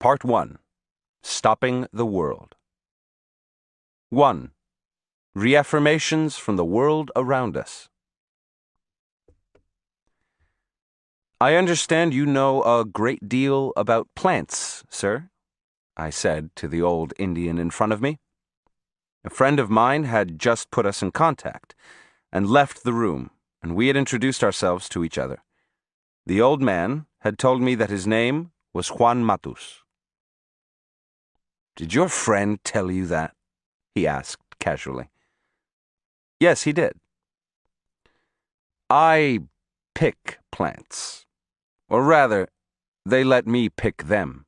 Part 1. Stopping the World. 1. Reaffirmations from the world around us. I understand you know a great deal about plants, sir, I said to the old Indian in front of me. A friend of mine had just put us in contact and left the room, and we had introduced ourselves to each other. The old man had told me that his name was Juan Matus. "Did your friend tell you that?" he asked casually. "Yes, he did." "I pick plants. Or rather, they let me pick them,"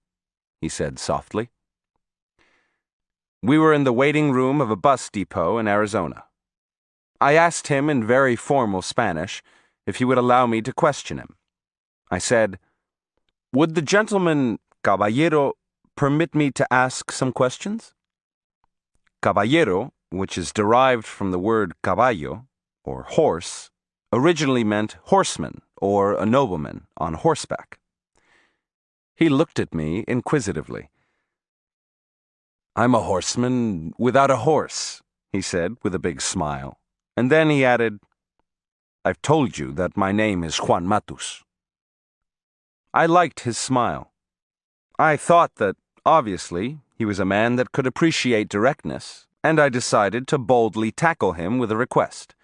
he said softly. We were in the waiting room of a bus depot in Arizona. I asked him in very formal Spanish if he would allow me to question him. I said, "Would the gentleman, Caballero, permit me to ask some questions?" Caballero, which is derived from the word caballo, or horse, originally meant horseman or a nobleman on horseback. He looked at me inquisitively. "I'm a horseman without a horse," he said with a big smile, and then he added, "I've told you that my name is Juan Matus." I liked his smile. I thought that, obviously, he was a man that could appreciate directness, and I decided to boldly tackle him with a request.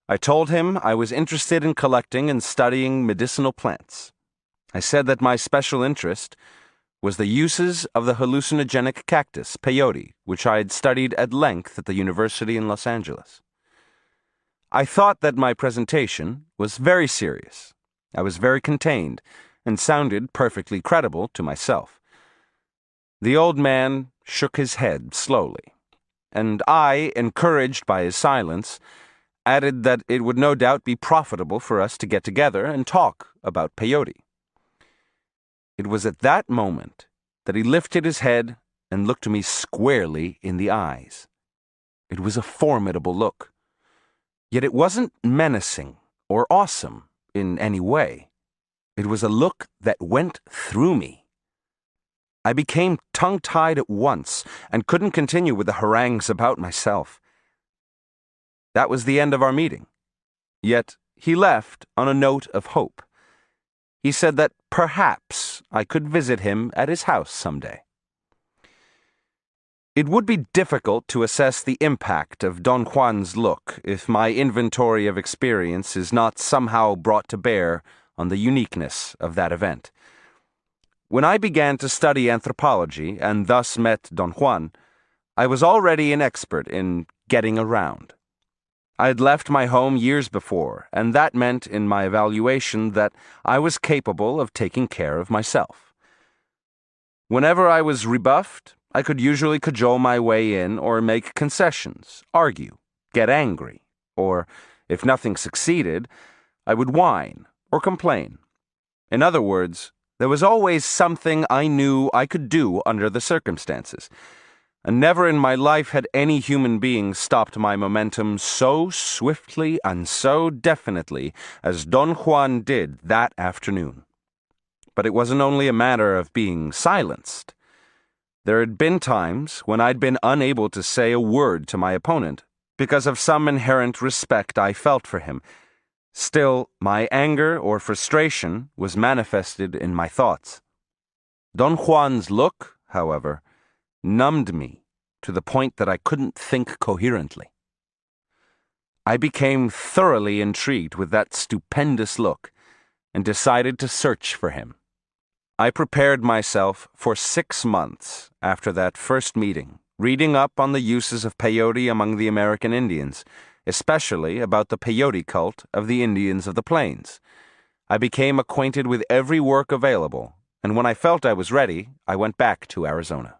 I told him I was interested in collecting and studying medicinal plants. I said that my special interest was the uses of the hallucinogenic cactus, peyote, which I had studied at length at the university in Los Angeles. I thought that my presentation was very serious. I was very contained and sounded perfectly credible to myself. The old man shook his head slowly, and I, encouraged by his silence, added that it would no doubt be profitable for us to get together and talk about peyote. It was at that moment that he lifted his head and looked me squarely in the eyes. It was a formidable look, yet it wasn't menacing or awesome in any way. It was a look that went through me. I became tongue-tied at once and couldn't continue with the harangues about myself. That was the end of our meeting. Yet he left on a note of hope. He said that perhaps I could visit him at his house someday. It would be difficult to assess the impact of Don Juan's look if my inventory of experience is not somehow brought to bear on the uniqueness of that event. When I began to study anthropology and thus met Don Juan, I was already an expert in getting around. I had left my home years before, and that meant in my evaluation that I was capable of taking care of myself. Whenever I was rebuffed, I could usually cajole my way in or make concessions, argue, get angry, or, if nothing succeeded, I would whine or complain. In other words, there was always something I knew I could do under the circumstances, and never in my life had any human being stopped my momentum so swiftly and so definitely as Don Juan did that afternoon. But it wasn't only a matter of being silenced. There had been times when I'd been unable to say a word to my opponent because of some inherent respect I felt for him. Still, my anger or frustration was manifested in my thoughts. Don Juan's look, however, numbed me to the point that I couldn't think coherently. I became thoroughly intrigued with that stupendous look and decided to search for him. I prepared myself for 6 months after that first meeting, reading up on the uses of peyote among the American Indians, especially about the peyote cult of the Indians of the Plains. I became acquainted with every work available, and when I felt I was ready, I went back to Arizona.